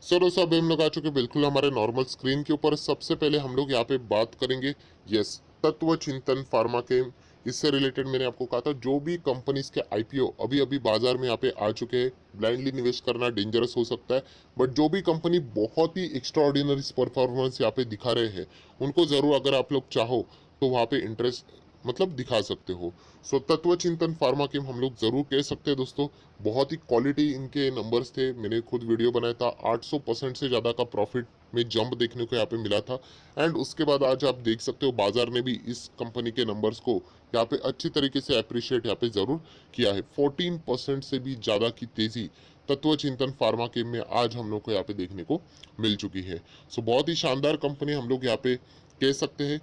सो दोस्तों अभी हम लोग आ चुके हैं बिल्कुल हमारे नॉर्मल स्क्रीन के ऊपर। सबसे पहले हम लोग यहाँ पे बात करेंगे यस तत्व चिंतन फार्मा के। इससे रिलेटेड मैंने आपको कहा था जो भी कंपनीज के आईपीओ अभी अभी बाजार में यहाँ पे आ चुके हैं, ब्लाइंडली निवेश करना डेंजरस हो सकता है। बट जो भी कंपनी बहुत ही एक्स्ट्राऑर्डिनरी परफॉर्मेंस यहाँ पे दिखा रहे हैं, उनको जरूर अगर आप लोग चाहो तो वहाँ पे इंटरेस्ट मतलब दिखा सकते हो। सो तत्व चिंतन फार्मा के हम लोग जरूर कह सकते हैं दोस्तों, बहुत ही क्वालिटी इनके नंबर्स थे। मैंने खुद वीडियो बनाया था, 800% से ज़्यादा का प्रॉफिट में जंप देखने को यहाँ पे मिला था। एंड उसके बाद आज आप देख सकते हो बाजार ने भी इस कंपनी के नंबर्स को यहाँ पे अच्छी तरीके से अप्रिशिएट यहाँ पे जरूर किया है। 14% से भी ज़्यादा की तेजी तत्व चिंतन फार्मा के में आज हम लोग को यहाँ पे देखने को मिल चुकी है। सो बहुत ही शानदार कंपनी हम लोग यहाँ पे कह सकते हैं,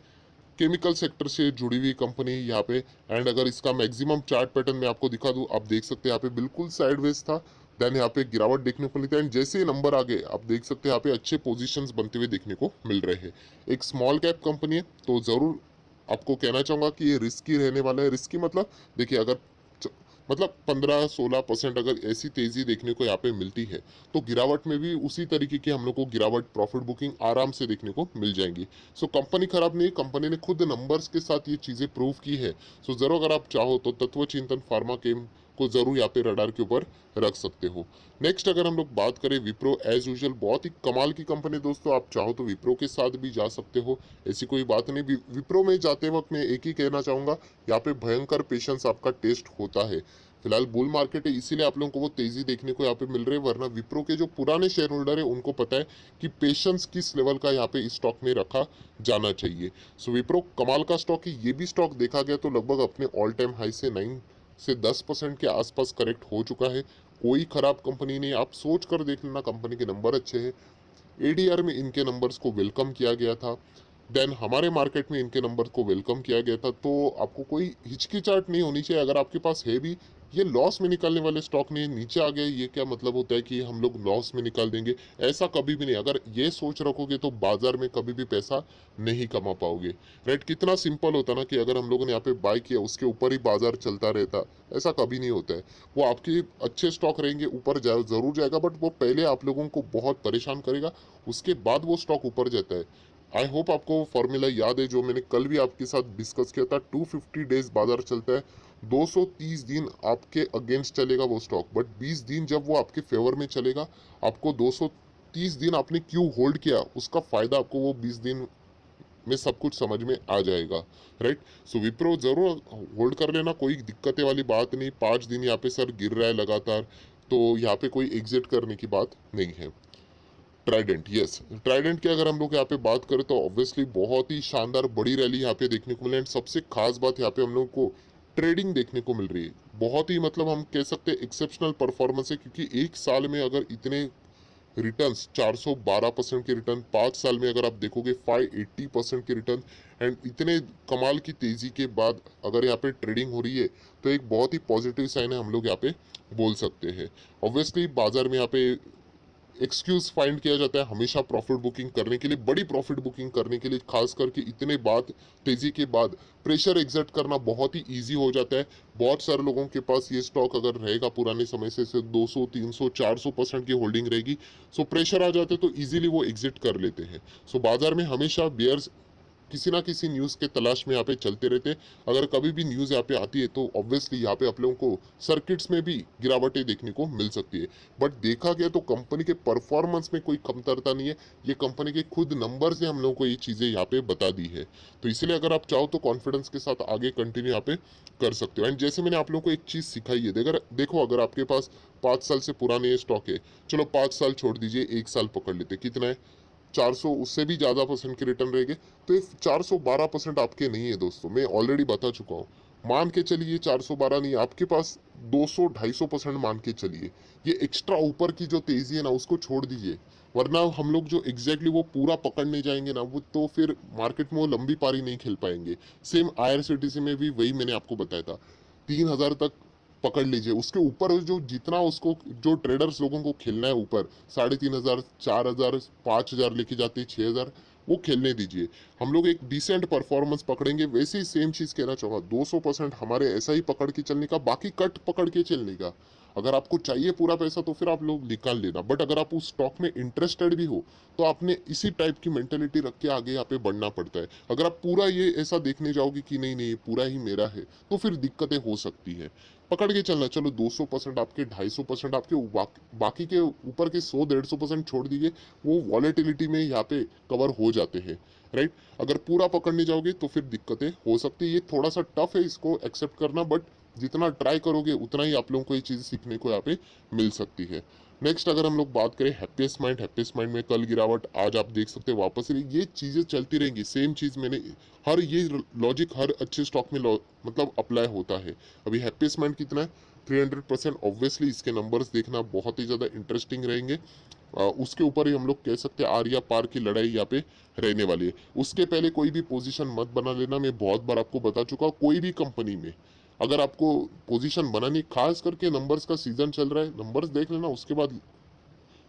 केमिकल सेक्टर से जुड़ी हुई कंपनी यहाँ पे। एंड अगर इसका मैक्सिमम चार्ट पैटर्न मैं आपको दिखा दूं, आप देख सकते हैं यहाँ पे बिल्कुल साइडवेज था, देन यहाँ पे गिरावट देखने को मिलती है। एंड जैसे ही नंबर आ गए आप देख सकते हैं यहाँ पे अच्छे पोजीशंस बनते हुए देखने को मिल रहे हैं। एक स्मॉल कैप कंपनी है तो जरूर आपको कहना चाहूंगा कि ये रिस्की रहने वाला है। रिस्की मतलब देखिए, अगर मतलब 15-16% अगर ऐसी तेजी देखने को यहाँ पे मिलती है तो गिरावट में भी उसी तरीके की हम लोग को गिरावट प्रॉफिट बुकिंग आराम से देखने को मिल जाएंगी। सो कंपनी खराब नहीं, कंपनी ने खुद नंबर्स के साथ ये चीजें प्रूव की है। सो जरूर अगर आप चाहो तो तत्व चिंतन फार्मा केम को जरूर यहाँ पे रडार के ऊपर रख सकते हो। नेक्स्ट अगर हम लोग बात करें विप्रो, एज यूजुअल बहुत ही कमाल की कंपनी दोस्तों, आप चाहो तो विप्रो के साथ भी जा सकते हो, ऐसी कोई बात नहीं। विप्रो में जाते वक्त मैं एक ही कहना चाहूंगा, यहाँ पे भयंकर पेशेंस आपका टेस्ट होता है। फिलहाल बुल मार्केट है इसीलिए आप लोगों को वो तेजी देखने को यहाँ पे मिल रही है, वरना विप्रो के जो पुराने शेयर होल्डर है उनको पता है कि पेशेंस किस लेवल का यहाँ पे इस स्टॉक में रखा जाना चाहिए। सो विप्रो कमाल का स्टॉक है। ये भी स्टॉक देखा गया तो लगभग अपने ऑल टाइम हाई से 9 से 10% के आसपास करेक्ट हो चुका है। कोई खराब कंपनी नहीं, आप सोच कर देख लेना, कंपनी के नंबर अच्छे हैं। एडीआर में इनके नंबर्स को वेलकम किया गया था, देन हमारे मार्केट में इनके नंबर को वेलकम किया गया था। तो आपको कोई हिचकिचाहट नहीं होनी चाहिए। अगर आपके पास है भी, ये लॉस में निकालने वाले स्टॉक नहीं है। नीचे आ गए ये क्या मतलब होता है कि हम लोग लॉस में निकाल देंगे, ऐसा कभी भी नहीं। अगर ये सोच रखोगे तो बाजार में कभी भी पैसा नहीं कमा पाओगे। राइट, कितना सिंपल होता ना कि अगर हम लोगों ने यहाँ पे बाय किया उसके ऊपर ही बाजार चलता रहता, ऐसा कभी नहीं होता है। वो आपके अच्छे स्टॉक रहेंगे, ऊपर जरूर जाएगा, बट वो पहले आप लोगों को बहुत परेशान करेगा, उसके बाद वो स्टॉक ऊपर जाता है। आई होप आपको फॉर्मूला याद है जो मैंने कल भी आपके साथ डिस्कस किया था। 250 डेज बाजार चलता है, 230 दिन आपके अगेंस्ट चलेगा वो स्टॉक, बट 20 दिन जब वो आपके फेवर में चलेगा, आपको 230 दिन आपने क्यों होल्ड किया उसका फायदा आपको वो 20 दिन में सब कुछ समझ में आ जाएगा। राइट, सो विप्रो जरूर होल्ड कर लेना, कोई दिक्कत वाली बात नहीं। 5 दिन यहाँ पे सर गिर रहा है लगातार, तो यहाँ पे कोई एग्जिट करने की बात नहीं है। ट्राइडेंट, यस ट्राइडेंट की अगर हम लोग यहाँ पे बात करें तो ऑब्वियसली बहुत ही शानदार बड़ी रैली यहाँ पे देखने को मिली। एंड सबसे खास बात यहाँ पे हम लोग को ट्रेडिंग देखने को मिल रही है। बहुत ही मतलब हम कह सकते हैं एक्सेप्शनल परफॉर्मेंस है, क्योंकि एक साल में अगर इतने रिटर्न्स 412% के रिटर्न, 5 साल में अगर आप देखोगे 580% के रिटर्न, एंड इतने कमाल की तेजी के बाद अगर यहाँ पे ट्रेडिंग हो रही है तो एक बहुत ही पॉजिटिव साइन है, हम लोग यहाँ पे बोल सकते हैं। ऑब्वियसली बाजार में यहाँ पे एक्सक्यूज फाइंड किया जाता है हमेशा प्रॉफिट बुकिंग करने के लिए, बड़ी प्रॉफिट बुकिंग करने के लिए, खास करके इतने बाद तेजी के बाद प्रेशर एग्जर्ट करना बहुत ही इजी हो जाता है। बहुत सारे लोगों के पास ये स्टॉक अगर रहेगा पुराने समय से 200 300 400% की होल्डिंग रहेगी, सो प्रेशर आ जाते तो इजीली वो एग्जिट कर लेते हैं। सो बाजार में हमेशा बियर्स किसी ना किसी न्यूज़ के तलाश में यहाँ पे चलते रहते हैं। अगर कभी भी न्यूज़ यहाँ पे आती है तो ऑब्वियसली यहाँ पे आप लोगों को सर्किट्स में भी गिरावटें देखने को मिल सकती है। बट देखा गया तो कंपनी के परफॉर्मेंस में कोई कमतरता नहीं है। ये कंपनी के खुद नंबर्स ने हम लोगों को ये चीज़ें यहाँ पे बता दी है। तो इसलिए अगर आप चाहो तो कॉन्फिडेंस के साथ आगे कंटिन्यू यहाँ पे कर सकते हो। एंड जैसे मैंने आप लोगों को एक चीज़ सिखाई है, देखो अगर आपके पास 5 साल से पुराने स्टॉक है, चलो 5 साल छोड़ दीजिए, 1 साल पकड़ लेते, कितना है 400, उससे भी ज़्यादा परसेंट के रिटर्न रहेंगे। तो ये 412% आपके नहीं है दोस्तों, मैं ऑलरेडी बता चुका हूँ। मान के चलिए 412 नहीं, आपके पास 200-250% मान के चलिए। ये एक्स्ट्रा ऊपर की जो तेज़ी है ना उसको छोड़ दीजिए, वरना हम लोग जो एग्जैक्टली वो पूरा पकड़ने जाएंगे ना, वो तो फिर मार्केट में वो लंबी पारी नहीं खेल पाएंगे। सेम IRCTC में भी वही मैंने आपको बताया था, 3,000 तक पकड़ लीजिए, उसके ऊपर जो जितना उसको जो ट्रेडर्स लोगों को खेलना है ऊपर 3,500 4,000 5,000 लेके जाते 6,000, वो खेलने दीजिए। हम लोग एक डिसेंट परफॉर्मेंस पकड़ेंगे। वैसे ही सेम चीज कहना चाहूंगा, 200% हमारे ऐसा ही पकड़ के चलने का, बाकी कट पकड़ के चलने का। अगर आपको चाहिए पूरा पैसा तो फिर आप लोग निकाल लेना, बट अगर आप उस स्टॉक में इंटरेस्टेड भी हो तो आपने इसी टाइप की मेंटेलिटी रख के आगे यहाँ पे बढ़ना पड़ता है। अगर आप पूरा ये ऐसा देखने जाओगे कि नहीं नहीं ये पूरा ही मेरा है, तो फिर दिक्कतें हो सकती है। पकड़ के चलना, चलो 200% आपके, 250% आपके, बाकी के ऊपर के 100-150% छोड़ दीजिए, वो वॉलेटिलिटी में यहाँ पे कवर हो जाते हैं, राइट। अगर पूरा पकड़ने जाओगे तो फिर दिक्कतें हो सकती है। ये थोड़ा सा टफ है इसको एक्सेप्ट करना, बट जितना ट्राई करोगे उतना ही आप लोगों को ये चीज़ सीखने को यहाँ पे मिल सकती है। नेक्स्ट अगर हम लोग बात करें हैप्पीएस्ट माइंड में कल गिरावट, आज आप देख सकते हैं वापस ये चीज़ें चलती रहेंगी। सेम चीज़ मैंने हर ये लॉजिक हर अच्छे स्टॉक में मतलब अप्लाई होता है। अभी हैप्पीएस्ट माइंड कितना है, 300%। ऑब्वियसली इसके नंबर्स देखना बहुत ही ज़्यादा इंटरेस्टिंग रहेंगे। उसके ऊपर ही हम लोग कह सकते हैं आर या पार की लड़ाई यहाँ पे रहने वाली है। उसके पहले कोई भी पोजीशन मत बना लेना, मैं बहुत बार आपको बता चुका हूँ। कोई भी कंपनी में अगर आपको पोजीशन बनानी, खास करके नंबर्स का सीजन चल रहा है, नंबर्स देख लेना, उसके बाद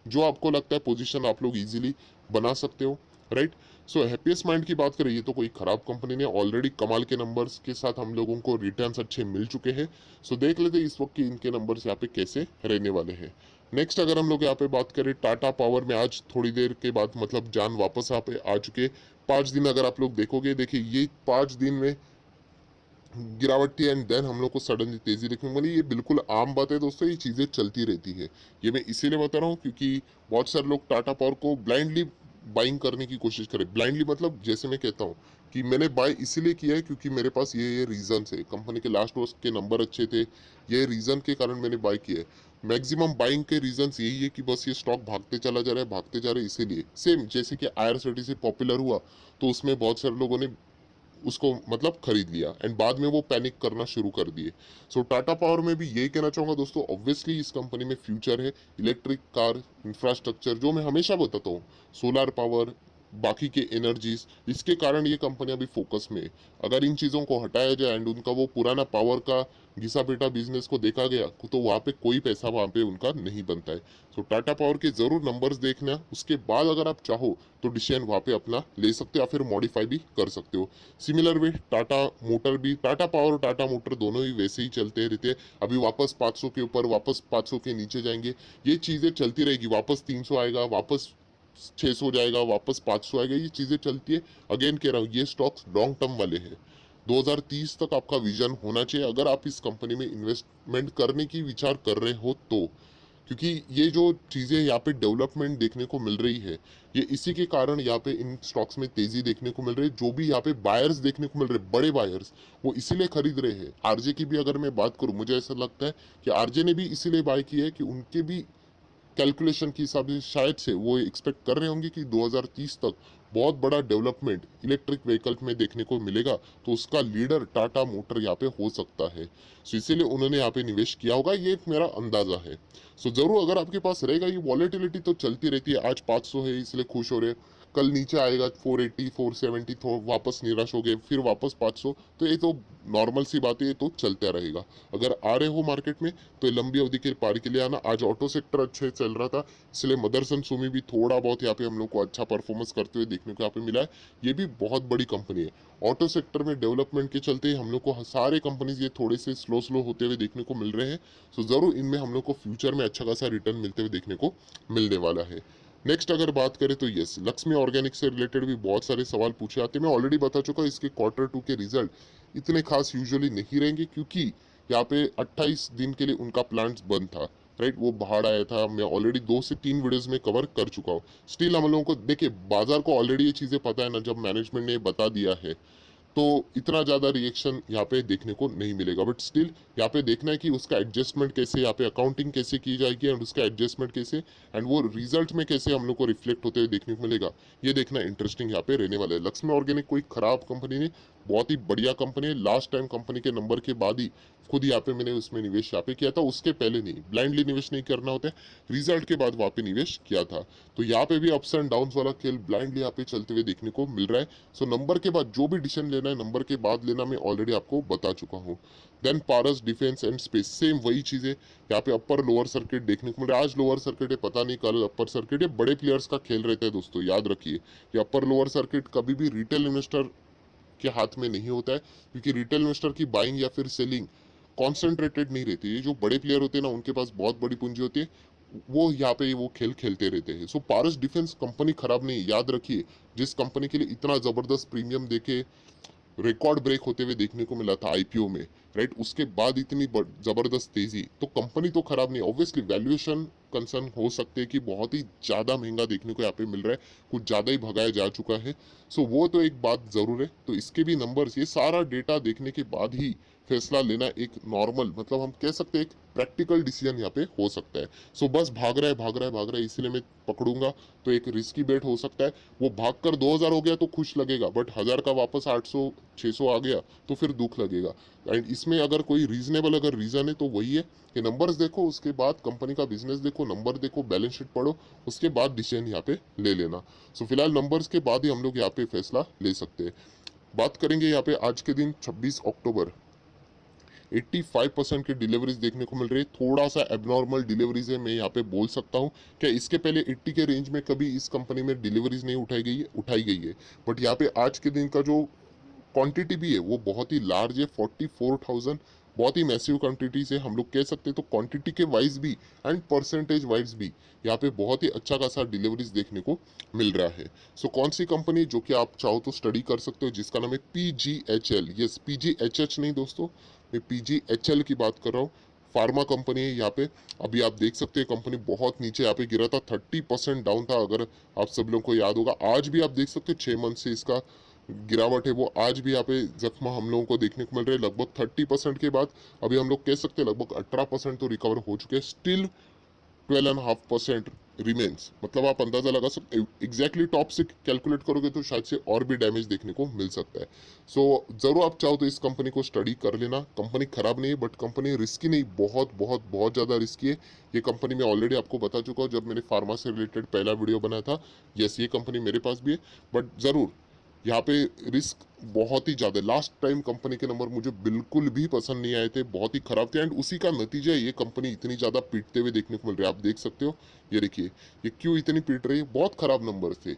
जो आपको लगता है पोजीशन आप लोग इजीली बना सकते हो, राइट। सो हैप्पीएस्ट माइंड की बात करें, ये तो कोई खराब कंपनी नहीं, ऑलरेडी कमाल के नंबर्स के साथ हम लोगों को रिटर्न्स अच्छे मिल चुके हैं। सो देख लेते हैं इस वक्त की इनके नंबर्स यहाँ पे कैसे रहने वाले हैं। नेक्स्ट अगर हम लोग यहाँ पे बात करें टाटा पावर में, आज थोड़ी देर के बाद मतलब जान वापस यहाँ पे आ चुके। 5 दिन अगर आप लोग देखोगे, देखिए ये 5 दिन में गिरावट थी एंड देन हम लोग को सडनली तेजी देखने को मिली। ये बिल्कुल आम बात है दोस्तों, ये चीज़ें चलती रहती है। ये मैं इसीलिए बता रहा हूँ क्योंकि बहुत सारे लोग टाटा पावर को ब्लाइंडली बाइंग करने की कोशिश करें। ब्लाइंडली मतलब जैसे मैं कहता हूँ कि मैंने बाय इसीलिए किया है क्योंकि मेरे पास ये रीजन है, कंपनी के लास्ट वर्ष के नंबर अच्छे थे, ये रीजन के कारण मैंने बाय किया है। मैक्सिमम बाइंग के रीजन यही है कि बस ये स्टॉक भागते चला जा रहा है, भागते जा रहा है, इसीलिए। सेम जैसे कि IRCTC पॉपुलर हुआ तो उसमें बहुत सारे लोगों ने उसको मतलब खरीद लिया एंड बाद में वो पैनिक करना शुरू कर दिए। सो टाटा पावर में भी यही कहना चाहूंगा दोस्तों, ऑब्वियसली इस कंपनी में फ्यूचर है। इलेक्ट्रिक कार इंफ्रास्ट्रक्चर, जो मैं हमेशा बताता हूँ, सोलर पावर, बाकी के एनर्जीज, इसके कारण ये कंपनी अभी फोकस में है। अगर इन चीज़ों को हटाया जाए एंड उनका वो पुराना पावर का घिसा पिटा बिजनेस को देखा गया तो वहाँ पे कोई पैसा वहाँ पे उनका नहीं बनता है। सो टाटा पावर के जरूर नंबर्स देखना, उसके बाद अगर आप चाहो तो डिसीजन वहाँ पे अपना ले सकते हो या फिर मॉडिफाई भी कर सकते हो। सिमिलर वे टाटा मोटर भी, टाटा पावर और टाटा मोटर दोनों ही वैसे ही चलते रहते हैं। अभी वापस 500 के ऊपर, वापस 500 के नीचे जाएंगे, ये चीज़ें चलती रहेगी। वापस 300 आएगा, वापस 600 जाएगा, वापस 500 आएगा, ये चीज़ें चलती है। अगेन कह रहा हूँ ये स्टॉक्स लॉन्ग टर्म वाले हैं। 2030 तक आपका विजन होना चाहिए अगर आप इस कंपनी में इन्वेस्टमेंट करने की विचार कर रहे हो तो। क्योंकि ये जो चीज़ें यहाँ पे डेवलपमेंट देखने को मिल रही है, ये इसी के कारण यहाँ पे इन स्टॉक्स में तेजी देखने को मिल रही है। जो भी यहाँ पे बायर्स देखने को मिल रहे हैं, बड़े बायर्स, वो इसीलिए खरीद रहे हैं। आरजे की भी अगर मैं बात करूँ, मुझे ऐसा लगता है कि आरजे ने भी इसीलिए बाय की है कि उनके भी कैलकुलेशन के हिसाब से शायद से वो एक्सपेक्ट कर रहे होंगे कि 2030 तक बहुत बड़ा डेवलपमेंट इलेक्ट्रिक व्हीकल में देखने को मिलेगा, तो उसका लीडर टाटा मोटर यहाँ पे हो सकता है। सो इसीलिए उन्होंने यहाँ पे निवेश किया होगा, ये एक मेरा अंदाजा है। सो जरूर अगर आपके पास रहेगा, ये वॉलेटिलिटी तो चलती रहती है। आज 500 है इसलिए खुश हो रहे, कल नीचे आएगा 480 470, तो वापस निराश हो गए, फिर वापस 500, तो ये तो नॉर्मल सी बात है, ये तो चलता रहेगा। अगर आ रहे हो मार्केट में तो ये लंबी अवधि के पार के लिए आना। आज ऑटो सेक्टर अच्छे चल रहा था, इसलिए मदरसन सुमी भी थोड़ा बहुत यहाँ पे हम लोग को अच्छा परफॉर्मेंस करते हुए देखने को यहाँ पे मिला है। ये भी बहुत बड़ी कंपनी है। ऑटो सेक्टर में डेवलपमेंट के चलते हम लोग को सारे कंपनीज ये थोड़े से स्लो स्लो होते हुए देखने को मिल रहे हैं। सो जरूर इनमें हम लोग को फ्यूचर में अच्छा खासा रिटर्न मिलते हुए देखने को मिलने वाला है। नेक्स्ट अगर बात करें तो यस, लक्ष्मी ऑर्गेनिक से रिलेटेड भी बहुत सारे सवाल पूछे आते हैं। मैं ऑलरेडी बता चुका हूँ इसके Q2 के रिजल्ट इतने खास यूजुअली नहीं रहेंगे, क्योंकि यहाँ पे 28 दिन के लिए उनका प्लांट बंद था, राइट। वो बाहर आया था, मैं ऑलरेडी 2 से 3 वीडियोस में कवर कर चुका हूँ। स्टिल हम लोगों को देखिए, बाजार को ऑलरेडी ये चीज़ें पता है ना, जब मैनेजमेंट ने बता दिया है तो इतना ज़्यादा रिएक्शन यहाँ पे देखने को नहीं मिलेगा। बट स्टिल यहाँ पे देखना है कि उसका एडजस्टमेंट कैसे, यहाँ पे अकाउंटिंग कैसे की जाएगी एंड उसका एडजस्टमेंट कैसे एंड वो रिजल्ट में कैसे हम लोग को रिफ्लेक्ट होते हुए देखने को मिलेगा, ये देखना इंटरेस्टिंग यहाँ पे रहने वाला है। लक्ष्मी ऑर्गेनिक कोई खराब कंपनी नहीं, बहुत ही बढ़िया कंपनी है। लास्ट टाइम कंपनी के नंबर के बाद ही खुद यहाँ पे मैंने उसमें निवेश यहाँ पे किया था, उसके पहले नहीं। ब्लाइंडली निवेश नहीं करना होता है, रिजल्ट के बाद वहाँ पे निवेश किया था। तो यहाँ पे भी अप्स एंड डाउन वाला खेल ब्लाइंडली यहाँ पे चलते हुए देखने को मिल रहा है। सो नंबर के बाद जो भी डिसीजन लेना है, नंबर के बाद लेना, मैं ऑलरेडी आपको बता चुका हूँ। Then Paras defence and space, same वही चीज़ है। यहाँ पे अपर लोअर सर्किट देखने को मिल रहा है। आज लोअर सर्किट है, पता नहीं कल अपर सर्किट है। बड़े प्लेयर्स का खेल रहता है दोस्तों, याद रखिए। ये अपर लोअर सर्किट कभी भी रिटेल इन्वेस्टर के हाथ में नहीं होता है, क्योंकि रिटेल इन्वेस्टर की बाइंग या फिर सेलिंग कॉन्सेंट्रेटेड नहीं रहती। ये जो बड़े प्लेयर होते हैं ना, उनके पास बहुत बड़ी पूंजी होती है, वो यहाँ पे वो खेल खेलते रहते हैं। सो पारस डिफेंस कंपनी खराब नहीं है, याद रखिए। जिस कंपनी के लिए इतना जबरदस्त प्रीमियम देके रिकॉर्ड ब्रेक होते हुए देखने को मिला था आईपीओ में, राइट, उसके बाद इतनी जबरदस्त तेजी, तो कंपनी तो खराब नहीं। ऑब्वियसली वैल्यूएशन कंसर्न हो सकते हैं कि बहुत ही ज्यादा महंगा देखने को यहाँ पे मिल रहा है, कुछ ज्यादा ही भगाया जा चुका है। सो वो तो एक बात जरूर है। तो इसके भी नंबर्स, ये सारा डेटा देखने के बाद ही फैसला लेना एक नॉर्मल, मतलब हम कह सकते हैं एक प्रैक्टिकल डिसीजन यहाँ पे हो सकता है। सो बस भाग रहा है भाग रहा है भाग रहा है, इसलिए मैं पकड़ूंगा तो एक रिस्की बेट हो सकता है। वो भागकर 2000 हो गया तो खुश लगेगा, बट 1000 का वापस 800 600 आ गया तो फिर दुख लगेगा। एंड इसमें अगर कोई रीजनेबल अगर रीजन है तो वही है कि नंबर्स देखो, उसके बाद कंपनी का बिजनेस देखो, नंबर देखो, बैलेंस शीट पढ़ो, उसके बाद डिसीजन यहाँ पे ले लेना। सो फिलहाल नंबर्स के बाद ही हम लोग यहाँ पे फैसला ले सकते हैं। बात करेंगे यहाँ पे आज के दिन 26 अक्टूबर, 85% की डिलीवरीज देखने को मिल रही है। थोड़ा सा एबनॉर्मल डिलीवरीज है, मैं यहाँ पे बोल सकता हूँ। क्या इसके पहले 80 के रेंज में कभी इस कंपनी में डिलीवरीज नहीं उठाई गई है, बट यहाँ पे आज के दिन का जो क्वांटिटी भी है वो बहुत ही लार्ज है, 44,000, बहुत ही मैसिव क्वांटिटीज है हम लोग कह सकते हैं। तो क्वांटिटी के वाइज भी एंड परसेंटेज वाइज भी यहाँ पे बहुत ही अच्छा खासा डिलीवरीज देखने को मिल रहा है। सो कौन सी कंपनी, जो कि आप चाहो तो स्टडी कर सकते हो, जिसका नाम है PGHL। यस, PGHH नहीं दोस्तों, मैं PGHL की बात कर रहा हूँ। फार्मा कंपनी है यहाँ पे। अभी आप देख सकते हैं कंपनी बहुत नीचे यहाँ पे गिरा था, 30% डाउन था, अगर आप सब लोगों को याद होगा। आज भी आप देख सकते हो 6 मंथ से इसका गिरावट है वो आज भी यहाँ पे जख्म हम लोगों को देखने को मिल रहे हैं। लगभग 30% के बाद अभी हम लोग कह सकते हैं लगभग 18% तो रिकवर हो चुके हैं। स्टिल 12.5% रिमेन्स, मतलब आप अंदाजा लगा सकते हैं। एग्जैक्टली टॉप से कैलकुलेट करोगे तो शायद से और भी डैमेज देखने को मिल सकता है। सो जरूर आप चाहो तो इस कंपनी को स्टडी कर लेना। कंपनी खराब नहीं है, बट कंपनी रिस्की नहीं, बहुत बहुत बहुत ज्यादा रिस्की है। ये कंपनी मैं ऑलरेडी आपको बता चुका हूँ जब मैंने फार्मा से रिलेटेड पहला वीडियो बनाया था। यस, ये कंपनी मेरे पास भी है, बट जरूर यहाँ पे रिस्क बहुत ही ज्यादा। लास्ट टाइम कंपनी के नंबर मुझे बिल्कुल भी पसंद नहीं आए थे, बहुत ही खराब थे, एंड उसी का नतीजा ये कंपनी इतनी ज्यादा पीटते हुए देखने को मिल रहा है। आप देख सकते हो, ये देखिए ये क्यों इतनी पीट रही है, बहुत खराब नंबर थे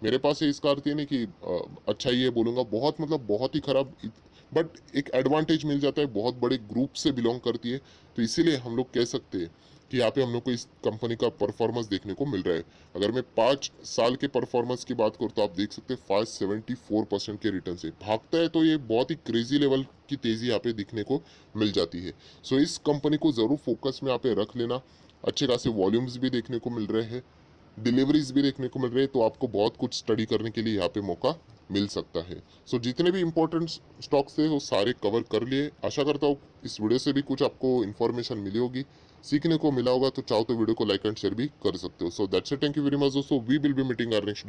मेरे पास है। इसका अर्थ ये नहीं कि अच्छा ही है बोलूंगा, बहुत मतलब बहुत ही खराब। बट एक एडवांटेज मिल जाता है, बहुत बड़े ग्रुप से बिलोंग करती है, तो इसीलिए हम लोग कह सकते हैं कि यहाँ पे हम लोग को इस कंपनी का परफॉर्मेंस देखने को मिल रहा है। अगर मैं 5 साल के परफॉर्मेंस की बात करूँ तो आप देख सकते हैं 574% के रिटर्न से भागता है, तो ये बहुत ही क्रेजी लेवल की तेजी यहाँ पे दिखने को मिल जाती है। सो इस कंपनी को जरूर फोकस में यहाँ पे रख लेना। अच्छे खासे वॉल्यूम्स भी देखने को मिल रहे हैं, डिलीवरीज भी देखने को मिल रही है, तो आपको बहुत कुछ स्टडी करने के लिए यहाँ पे मौका मिल सकता है। सो जितने भी इंपॉर्टेंट स्टॉक्स थे वो सारे कवर कर लिए। आशा करता हूँ इस वीडियो से भी कुछ आपको इन्फॉर्मेशन मिली होगी, सीखने को मिला होगा। तो चाहो तो वीडियो को लाइक एंड शेयर भी कर सकते हो। So that's it, thank you very much दोस्तों, we will be meeting our next